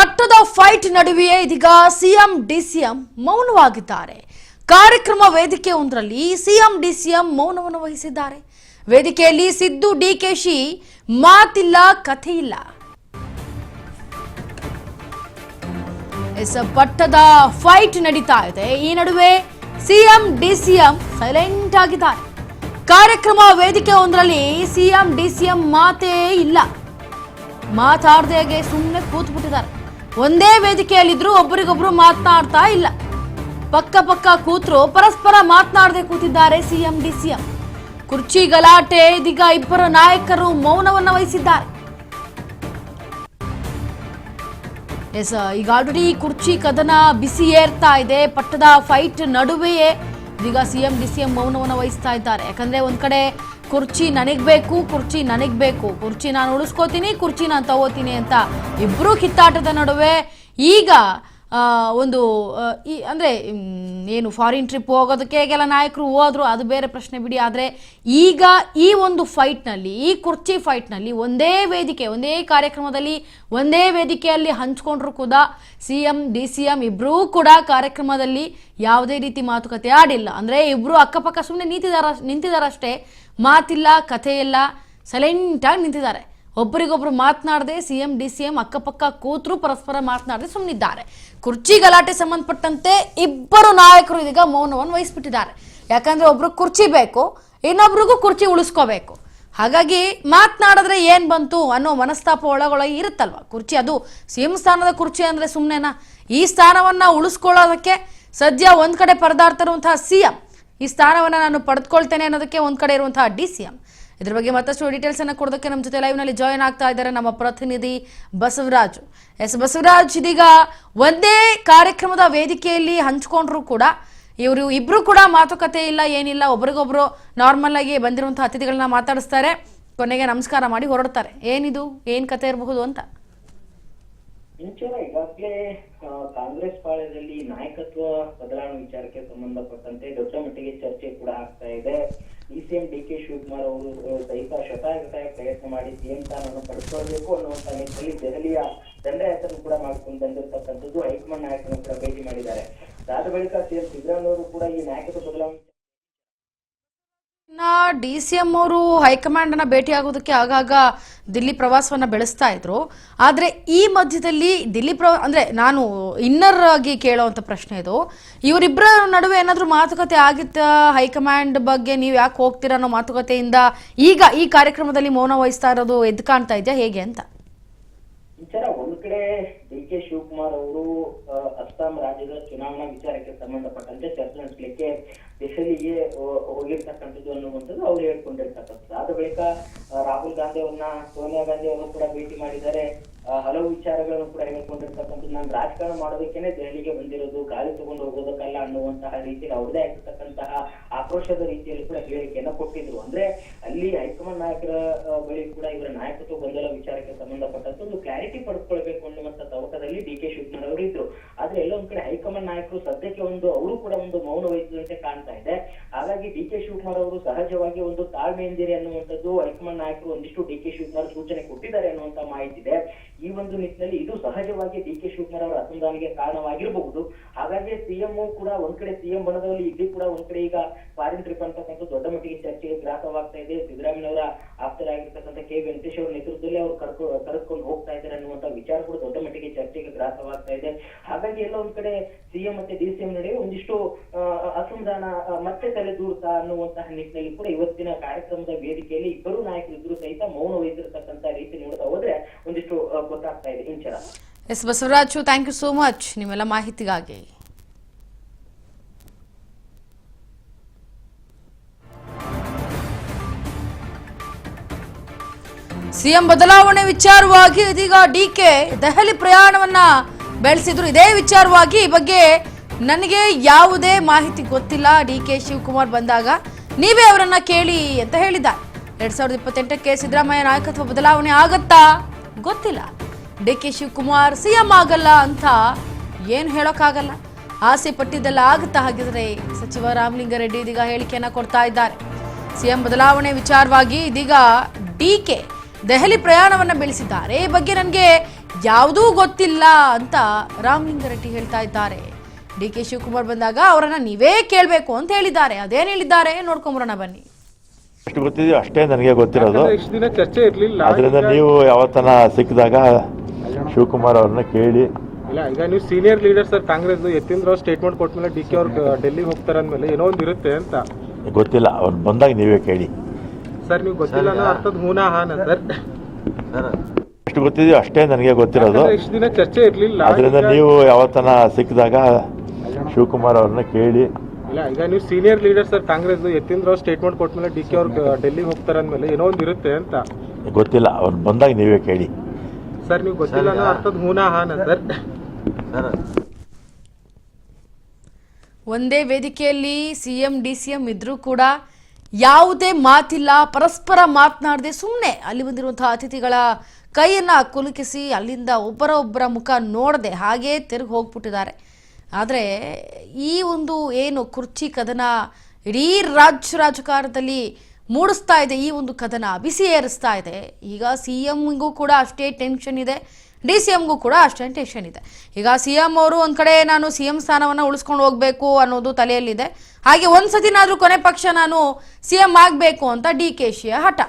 ಪಟ್ಟದ ಫೈಟ್ ನಡುವೆಯೇ ಇದೀಗ ಸಿಎಂ ಡಿಸಿಎಂ ಮೌನವಾಗಿದ್ದಾರೆ. ಕಾರ್ಯಕ್ರಮ ವೇದಿಕೆಯೊಂದರಲ್ಲಿ ಸಿಎಂ ಡಿಸಿಎಂ ಮೌನವನ್ನು ವಹಿಸಿದ್ದಾರೆ. ವೇದಿಕೆಯಲ್ಲಿ ಸಿದ್ದು ಡಿಕೆಶಿ ಮಾತಿಲ್ಲ ಕಥೆ ಇಲ್ಲ. ಪಟ್ಟದ ಫೈಟ್ ನಡೀತಾ ಇದೆ. ಈ ನಡುವೆ ಸಿಎಂ ಡಿಸಿಎಂ ಸೈಲೆಂಟ್ ಆಗಿದ್ದಾರೆ. ಕಾರ್ಯಕ್ರಮ ವೇದಿಕೆಯೊಂದರಲ್ಲಿ ಸಿಎಂ ಡಿಸಿಎಂ ಮಾತೇ ಇಲ್ಲ. ಮಾತಾಡದೆ ಸುಮ್ಮನೆ ಕೂತ್ಬಿಟ್ಟಿದ್ದಾರೆ. ಒಂದೇ ವೇದಿಕೆಯಲ್ಲಿದ್ರು ಒಬ್ಬರಿಗೊಬ್ರು ಮಾತನಾಡ್ತಾ ಇಲ್ಲ. ಪಕ್ಕ ಕೂತ್ರು ಪರಸ್ಪರ ಮಾತನಾಡದೆ ಕೂತಿದ್ದಾರೆ ಸಿಎಂ ಡಿಸಿಎಂ. ಕುರ್ಚಿ ಗಲಾಟೆ ಇದೀಗ ಇಬ್ಬರು ನಾಯಕರು ಮೌನವನ್ನು ವಹಿಸಿದ್ದಾರೆ. ಈಗ ಆಲ್ರೆಡಿ ಕುರ್ಚಿ ಕದನ ಬಿಸಿ ಏರ್ತಾ ಇದೆ. ಪಟ್ಟದ ಫೈಟ್ ನಡುವೆಯೇ ಇದೀಗ ಸಿಎಂ ಡಿಸಿಎಂ ಮೌನವನ್ನು ವಹಿಸ್ತಾ ಇದ್ದಾರೆ. ಯಾಕಂದ್ರೆ ಒಂದ್ ಕಡೆ ಕುರ್ಚಿ ನನಗ್ ಬೇಕು, ಕುರ್ಚಿ ನಾನು ಉಳಿಸ್ಕೋತೀನಿ, ಕುರ್ಚಿ ನಾನು ತಗೋತೀನಿ ಅಂತ ಇಬ್ರು ಕಿತ್ತಾಟದ ನಡುವೆ ಈಗ ಒಂದು ಅಂದ್ರೆ ಏನು ಫಾರಿನ್ ಟ್ರಿಪ್ ಹೋಗೋದಕ್ಕೆ ಕೆಲ ನಾಯಕರು ಹೋದ್ರು, ಅದು ಬೇರೆ ಪ್ರಶ್ನೆ ಬಿಡಿ. ಆದರೆ ಈಗ ಈ ಒಂದು ಫೈಟ್ನಲ್ಲಿ, ಈ ಕುರ್ಚಿ ಫೈಟ್ನಲ್ಲಿ ಒಂದೇ ವೇದಿಕೆ, ಒಂದೇ ಕಾರ್ಯಕ್ರಮದಲ್ಲಿ ಒಂದೇ ವೇದಿಕೆಯಲ್ಲಿ ಹಂಚ್ಕೊಂಡ್ರು ಕೂಡ ಸಿಎಂ ಡಿಸಿಎಂ ಇಬ್ಬರೂ ಕೂಡ ಕಾರ್ಯಕ್ರಮದಲ್ಲಿ ಯಾವುದೇ ರೀತಿ ಮಾತುಕತೆ ಆಡಿಲ್ಲ. ಅಂದರೆ ಇಬ್ಬರು ಅಕ್ಕಪಕ್ಕ ಸುಮ್ಮನೆ ನಿಂತಿದ್ದಾರಷ್ಟೇ. ಮಾತಿಲ್ಲ, ಕಥೆ ಇಲ್ಲ, ಸೈಲೆಂಟಾಗಿ ನಿಂತಿದ್ದಾರೆ. ಒಬ್ಬರಿಗೊಬ್ರು ಮಾತನಾಡದೆ ಸಿಎಂ ಡಿಸಿಎಂ ಅಕ್ಕಪಕ್ಕ ಕೂತ್ರು ಪರಸ್ಪರ ಮಾತನಾಡದೆ ಸುಮ್ಮನಿದ್ದಾರೆ. ಕುರ್ಚಿ ಗಲಾಟೆ ಸಂಬಂಧಪಟ್ಟಂತೆ ಇಬ್ಬರು ನಾಯಕರು ಇದೀಗ ಮೌನವನ್ನು ವಹಿಸ್ಬಿಟ್ಟಿದ್ದಾರೆ. ಯಾಕಂದ್ರೆ ಒಬ್ರು ಕುರ್ಚಿ ಬೇಕು, ಇನ್ನೊಬ್ರಿಗೂ ಕುರ್ಚಿ ಉಳಿಸ್ಕೋಬೇಕು. ಹಾಗಾಗಿ ಮಾತನಾಡಿದ್ರೆ ಏನ್ ಬಂತು ಅನ್ನೋ ಮನಸ್ತಾಪ ಒಳಗೊಳಗೆ ಇರುತ್ತಲ್ವ. ಕುರ್ಚಿ ಅದು ಸಿಎಂ ಸ್ಥಾನದ ಕುರ್ಚಿ ಅಂದ್ರೆ ಸುಮ್ಮನೆನಾ? ಈ ಸ್ಥಾನವನ್ನ ಉಳಿಸ್ಕೊಳ್ಳೋದಕ್ಕೆ ಸದ್ಯ ಒಂದ್ ಕಡೆ ಪರದಾಡ್ತಾ ಇರುವಂತಹ ಸಿಎಂ, ಈ ಸ್ಥಾನವನ್ನ ನಾನು ಪಡೆದುಕೊಳ್ತೇನೆ ಅನ್ನೋದಕ್ಕೆ ಒಂದ್ ಕಡೆ ಇರುವಂತಹ ಡಿಸಿಎಂ. ಇದ್ರ ಬಗ್ಗೆ ಮತ್ತಷ್ಟು ಡೀಟೇಲ್ಸ್ ಅನ್ನ ಕೊಡೋದಕ್ಕೆ ನಮ್ಮ ಜೊತೆ ಲೈವ್ ನಲ್ಲಿ ಜಾಯಿನ್ ಆಗ್ತಾ ಇದ್ದಾರೆ ನಮ್ಮ ಪ್ರತಿನಿಧಿ ಬಸವರಾಜ್. ಬಸವರಾಜ್, ಇದೀಗ ಒಂದೇ ಕಾರ್ಯಕ್ರಮದ ವೇದಿಕೆಯಲ್ಲಿ ಹಂಚ್ಕೊಂಡ್ರು ಕೂಡ ಇವರು ಇಬ್ರು ಕೂಡ ಮಾತುಕತೆ ಇಲ್ಲ, ಏನಿಲ್ಲ. ಒಬ್ರಿಗೊಬ್ರು ನಾರ್ಮಲ್ ಆಗಿ ಬಂದಿರುವಂತಹ ಅತಿಥಿಗಳನ್ನ ಮಾತಾಡಿಸ್ತಾರೆ, ಕೊನೆಗೆ ನಮಸ್ಕಾರ ಮಾಡಿ ಹೊರಡ್ತಾರೆ. ಏನಿದು, ಏನ್ ಕತೆ ಇರಬಹುದು ಅಂತ? ಈಗಾಗಲೇ ಕಾಂಗ್ರೆಸ್ ಪಾಳ್ಯದಲ್ಲಿ ನಾಯಕತ್ವ ಬದಲಾವಣೆ ವಿಚಾರಕ್ಕೆ ಸಂಬಂಧಪಟ್ಟಂತೆ ದೊಡ್ಡ ಮಟ್ಟಿಗೆ ಚರ್ಚೆ ಕೂಡ ಆಗ್ತಾ ಇದೆ. ಸಿಎಂ ಡಿಕೆ ಶಿವಕುಮಾರ್ ಅವರು ಸಹಿತ ಶತಾಯಗತಾಯ ಪ್ರಯತ್ನ ಮಾಡಿ ಸಿಎಂ ಸ್ಥಾನವನ್ನು ಪಡೆದುಕೊಳ್ಳಬೇಕು ಅನ್ನುವಂತ ನಿಟ್ಟಿನಲ್ಲಿ ದೆಹಲಿಯ ದಂಡಯಾತ್ರೆ ಕೂಡ ಮಾಡ್ಕೊಂಡು ಬಂದಿರತಕ್ಕಂಥದ್ದು. ಹೈಕಮಾಂಡ್ ನಾಯಕರನ್ನು ಕೂಡ ಭೇಟಿ ಮಾಡಿದ್ದಾರೆ. ಅದಾದ ಬಳಿಕ ಸಿಎಂ ಸಿದ್ದರಾಮಯ್ಯ ಅವರು ಕೂಡ ಈ ನಾಯಕತ್ವ ಬದಲಾವಣೆ ಡಿಸಿಎಂ ಅವರು ಹೈಕಮಾಂಡ್ ಅನ್ನ ಭೇಟಿ ಆಗೋದಕ್ಕೆ ಆಗಾಗ ದಿಲ್ಲಿ ಪ್ರವಾಸವನ್ನ ಬೆಳೆಸ್ತಾ ಇದ್ರು. ಆದ್ರೆ ಈ ಮಧ್ಯದಲ್ಲಿ ದಿಲ್ಲಿ ಅಂದ್ರೆ ನಾನು ಇನ್ನರ್ ಆಗಿ ಕೇಳೋವಂಥ ಪ್ರಶ್ನೆ ಇದು, ಇವರಿಬ್ಬರ ನಡುವೆ ಏನಾದ್ರೂ ಮಾತುಕತೆ ಆಗಿತ್ತ? ಹೈಕಮಾಂಡ್ ಬಗ್ಗೆ ನೀವು ಯಾಕೆ ಹೋಗ್ತೀರಾ ಅನ್ನೋ ಮಾತುಕತೆಯಿಂದ ಈಗ ಈ ಕಾರ್ಯಕ್ರಮದಲ್ಲಿ ಮೌನ ವಹಿಸ್ತಾ ಇರೋದು ಎದ್ದು ಕಾಣ್ತಾ ಇದೆಯಾ, ಹೇಗೆ ಅಂತ? ವಿಚಾರ ಒಂದ್ ಕಡೆ ಡಿಕೆ ಶಿವಕುಮಾರ್ ಅವರು ಅಸ್ಸಾಂ ರಾಜ್ಯದ ಚುನಾವಣಾ ವಿಚಾರಕ್ಕೆ ಸಂಬಂಧಪಟ್ಟಂತೆ ಚರ್ಚೆ ನಡೆಸಲಿಕ್ಕೆ ದೆಹಲಿಗೆ ಹೋಗಿರ್ತಕ್ಕಂಥದ್ದು ಅನ್ನುವಂಥದ್ದು ಅವ್ರು ಹೇಳ್ಕೊಂಡಿರ್ತಕ್ಕಂಥದ್ದು. ಆದ ಬಳಿಕ ರಾಹುಲ್ ಗಾಂಧಿ ಅವ್ರನ್ನ, ಸೋನಿಯಾ ಗಾಂಧಿ ಅವರು ಕೂಡ ಭೇಟಿ ಮಾಡಿದ್ದಾರೆ. ಹಲವು ವಿಚಾರಗಳನ್ನು ಕೂಡ ಹೇಳ್ಕೊಂಡಿರ್ತಕ್ಕಂಥದ್ದು. ನಾನು ರಾಜಕಾರಣ ಮಾಡೋದಕ್ಕೇನೆ ದೆಹಲಿಗೆ ಬಂದಿರೋದು, ಗಾಳಿ ತಗೊಂಡು ಹೋಗೋದಕ್ಕಲ್ಲ ಅನ್ನುವಂತಹ ರೀತಿಯಲ್ಲಿ ಅವ್ರದೇ ಆಗಿರ್ತಕ್ಕಂತಹ ಆಕ್ರೋಶದ ರೀತಿಯಲ್ಲಿ ಕೂಡ ಹೇಳಿಕೆಯನ್ನ ಕೊಟ್ಟಿದ್ರು. ಅಂದ್ರೆ ಅಲ್ಲಿ ಹೈಕಮಾಂಡ್ ನಾಯಕರ ಬಳಿ ಕೂಡ ಇವರ ನಾಯಕತ್ವ ಗೊಂದಲ ವಿಚಾರಕ್ಕೆ ಸಂಬಂಧಪಟ್ಟಂತ ಒಂದು ಕ್ಲಾರಿಟಿ ಪಡೆದುಕೊಳ್ಬೇಕು ಅನ್ನುವಂತ ತವಕದಲ್ಲಿ ಡಿಕೆ ಶಿವಕುಮಾರ್ ಅವರು ಇದ್ರು. ಆದ್ರೆ ಎಲ್ಲೊಂದ್ ಕಡೆ ಹೈಕಮಾಂಡ್ ನಾಯಕರು ಸದ್ಯಕ್ಕೆ ಅವರು ಕೂಡ ಒಂದು ಮೌನ ವಹಿಸಿದಂತೆ ಕಾಣ್ತಾ ಇದೆ. ಹಾಗಾಗಿ ಡಿಕೆ ಶಿವಕುಮಾರ್ ಅವರು ಸಹಜವಾಗಿ ಒಂದು ತಾಳ್ಮೆಯಿಂದಿರಿ ಅನ್ನುವಂಥದ್ದು ಹೈಕಮಾಂಡ್ ನಾಯಕರು ಒಂದಿಷ್ಟು ಡಿಕೆ ಶಿವಕುಮಾರ್ ಸೂಚನೆ ಕೊಟ್ಟಿದ್ದಾರೆ ಅನ್ನುವಂತ ಮಾಹಿತಿ ಇದೆ. ಈ ಒಂದು ನಿಟ್ಟಿನಲ್ಲಿ ಇದು ಸಹಜವಾಗಿ ಡಿಕೆ ಶಿವಕುಮಾರ್ ಅವರ ಅಸಮಾಧಾನಕ್ಕೆ ಕಾರಣವಾಗಿರಬಹುದು. ಹಾಗಾಗಿ ಸಿಎಂ ಕೂಡ ಒಂದ್ ಕಡೆ ಸಿಎಂ ಬಣದಲ್ಲಿ ಇಲ್ಲಿ ಕೂಡ ಒಂದ್ ಕಡೆ ಈಗ ಫಾರಿನ್ ಟ್ರಿಪ್ ಅಂತಕ್ಕಂಥ ದೊಡ್ಡ ಮಟ್ಟಿಗೆ ಚರ್ಚೆಗೆ ಗ್ರಾಸವಾಗ್ತಾ ಇದೆ. ಸಿದ್ದರಾಮಯ್ಯ ಅವರ ಆಪ್ತರಾಗಿರ್ತಕ್ಕಂಥ ಕೆ ವೆಂಕಟೇಶ್ ಅವರ ನೇತೃತ್ವದಲ್ಲಿ ಅವರು ಕರೆದುಕೊಂಡು ಹೋಗ್ತಾ ಇದ್ದಾರೆ ಅನ್ನುವಂತ ವಿಚಾರ ಕೂಡ ದೊಡ್ಡ ಮಟ್ಟಿಗೆ ಚರ್ಚೆಗೆ ಗ್ರಾಸವಾಗ್ತಾ ಇದೆ. ಹಾಗಾಗಿ ಎಲ್ಲ ಒಂದ್ ಕಡೆ ಸಿಎಂ ಮತ್ತೆ ಡಿಸಿಎಂ ನಡುವೆ ಒಂದಿಷ್ಟು ಅಸಮಾಧಾನ ಮತ್ತೆ ತಲೆದೂರ್ತಾ ಅನ್ನುವಂತಹ ನಿಟ್ಟಿನಲ್ಲಿ ಕೂಡ ಇವತ್ತಿನ ಕಾರ್ಯಕ್ರಮದ ವೇದಿಕೆಯಲ್ಲಿ ಇಬ್ಬರು ನಾಯಕರು ಇದ್ರು ಸಹಿತ ಮೌನ ವಹಿಸಿರ್ತಕ್ಕಂಥ ರೀತಿ ನೋಡ್ತಾ ಹೋದ್ರೆ ಒಂದಿಷ್ಟು ಗೊತ್ತಾಗ್ತಾ ಇದೆ. Inchara S Basavaraj, thank you so much ನಿಮ್ಮೆಲ್ಲ ಮಾಹಿತಿಗಾಗಿ. ಸಿಎಂ ಬದಲಾವಣೆ ವಿಚಾರವಾಗಿ ಇದೀಗ ಡಿಕೆ ದೆಹಲಿ ಪ್ರಯಾಣವನ್ನ ಬೆಳೆಸಿದ್ರು. ಇದೇ ವಿಚಾರವಾಗಿ ಈ ಬಗ್ಗೆ ನನಗೆ ಯಾವುದೇ ಮಾಹಿತಿ ಗೊತ್ತಿಲ್ಲ, ಡಿಕೆ ಶಿವಕುಮಾರ್ ಬಂದಾಗ ನೀವೇ ಅವರನ್ನ ಕೇಳಿ ಅಂತ ಹೇಳಿದ್ದಾರೆ. 2028ಕ್ಕೆ ಸಿದ್ದರಾಮಯ್ಯ ನಾಯಕತ್ವ ಬದಲಾವಣೆ ಆಗತ್ತಾ ಗೊತ್ತಿಲ್ಲ. ಡಿಕೆ ಶಿವಕುಮಾರ್ ಸಿಎಂ ಆಗಲ್ಲ ಅಂತ ಏನು ಹೇಳೋಕ್ಕಾಗಲ್ಲ. ಆಸೆ ಪಟ್ಟಿದ್ದೆಲ್ಲ ಆಗುತ್ತಾ? ಹಾಗಿದ್ರೆ ಸಚಿವ ರಾಮಲಿಂಗಾರೆಡ್ಡಿ ಇದೀಗ ಹೇಳಿಕೆಯನ್ನ ಕೊಡ್ತಾ ಇದ್ದಾರೆ. ಸಿಎಂ ಬದಲಾವಣೆ ವಿಚಾರವಾಗಿ ಇದೀಗ ಡಿಕೆ ದೆಹಲಿ ಪ್ರಯಾಣವನ್ನ ಬೆಳೆಸಿದ್ದಾರೆ. ಈ ಬಗ್ಗೆ ನನಗೆ ಯಾವುದೂ ಗೊತ್ತಿಲ್ಲ ಅಂತ ರಾಮಲಿಂಗಾರೆಡ್ಡಿ ಹೇಳ್ತಾ ಇದ್ದಾರೆ. ಡಿ ಕೆ ಶಿವಕುಮಾರ್ ಬಂದಾಗ ಅವರನ್ನ ನೀವೇ ಕೇಳಬೇಕು ಅಂತ ಹೇಳಿದ್ದಾರೆ. ಅದೇನು ಹೇಳಿದ್ದಾರೆ ನೋಡ್ಕೊಂಬರೋಣ ಬನ್ನಿ. ಎಷ್ಟು ಗೊತ್ತಿದೆಯೋ ಅಷ್ಟೇ ನನಗೆ ಗೊತ್ತಿರೋದು. ಇಷ್ಟು ದಿನ ಚರ್ಚೆ ಇರಲಿಲ್ಲ. ಅದರಿಂದ ನೀವು ಯಾವತ್ತನ ಸಿಕ್ಕಿದಾಗ ಶಿವಕುಮಾರ್ ಅವ್ರನ್ನ ಕೇಳಿ. ಇಲ್ಲ, ಈಗ ನೀವು senior leader sir Congress Yathindra statement ಕೊಟ್ಮೇಲೆ ಡಿ ಕೆ ಅವ್ರು ಡೆಲ್ಲಿಗೆ ಹೋಗ್ತಾರೆ ಅಂದಮೇಲೆ ಏನೋ ಒಂದು ಇರುತ್ತೆ ಅಂತ. ಗೊತ್ತಿಲ್ಲ, ಅವ್ರು ಬಂದಾಗ ನೀವೇ ಕೇಳಿ. ಸರ್ ನೀವು ಗೊತ್ತಿಲ್ಲ ಅನ್ನೋ ಅರ್ಥದ ಹೂನಾ ಹಾನ ಸರ್. ಎಷ್ಟು ಗೊತ್ತಿದೆಯೋ ಅಷ್ಟೇ ನನಗೆ ಗೊತ್ತಿರೋದು. ಇಷ್ಟು ದಿನ ಚರ್ಚೆ ಇರಲಿಲ್ಲ. ಅದರಿಂದ ನೀವು ಯಾವತ್ತನ ಸಿಕ್ಕಿದಾಗ ಶಿವಕುಮಾರ್ ಅವ್ರನ್ನ ಕೇಳಿ. ಇಲ್ಲ, ಈಗ ನೀವು senior leader sir Congress Yathindra statement ಕೊಟ್ಮೇಲೆ ಡಿ ಕೆ ಅವ್ರು ಡೆಲ್ಲಿಗೆ ಹೋಗ್ತಾರೆ ಅಂದಮೇಲೆ ಏನೋ ಒಂದು ಇರುತ್ತೆ ಅಂತ. ಗೊತ್ತಿಲ್ಲ, ಅವ್ರು ಬಂದಾಗ ನೀವೇ ಕೇಳಿ. ಸರ್ ನೀವು ಗೊತ್ತಿಲ್ಲ ಅನ್ನೋ ಅರ್ಥದ ಹೂನಾ ಹಾನ ಸರ್. ಒಂದೇ ವೇದಿಕೆಯಲ್ಲಿ ಸಿಎಂ ಡಿಸಿಎಂ ಇದ್ರೂ ಕೂಡ ಯಾವುದೇ ಮಾತಿಲ್ಲ, ಪರಸ್ಪರ ಮಾತನಾಡದೆ ಸುಮ್ಮನೆ ಅಲ್ಲಿ ಬಂದಿರುವಂತಹ ಅತಿಥಿಗಳ ಕೈಯನ್ನ ಕುಲುಕಿಸಿ ಅಲ್ಲಿಂದ ಒಬ್ಬರ ಮುಖ ನೋಡದೆ ಹಾಗೇ ತಿರುಗಿ ಹೋಗ್ಬಿಟ್ಟಿದ್ದಾರೆ. ಆದರೆ ಈ ಒಂದು ಏನು ಕುರ್ಚಿ ಕದನ ಇಡೀ ರಾಜಕಾರಣದಲ್ಲಿ ಮೂಡಿಸ್ತಾ ಇದೆ. ಈ ಒಂದು ಕದನ ಬಿಸಿ ಏರಿಸ್ತಾ ಇದೆ. ಈಗ ಸಿ ಎಂಗೂ ಕೂಡ ಅಷ್ಟೇ ಟೆನ್ಷನ್ ಇದೆ, ಡಿ ಸಿ ಎಂಗೂ ಕೂಡ ಅಷ್ಟೇ ಟೆನ್ಷನ್ ಇದೆ. ಈಗ ಸಿ ಎಂ ಅವರು ಒಂದು ಕಡೆ ನಾನು ಸಿ ಎಂ ಸ್ಥಾನವನ್ನು ಉಳಿಸ್ಕೊಂಡು ಹೋಗಬೇಕು ಅನ್ನೋದು ತಲೆಯಲ್ಲಿದೆ. ಹಾಗೆ ಒಂದು ಸತಿನಾದರೂ ಕೊನೆ ಪಕ್ಷ ನಾನು ಸಿ ಎಂ ಆಗಬೇಕು ಅಂತ ಡಿ ಕೆ ಶಿಯ ಹಠ.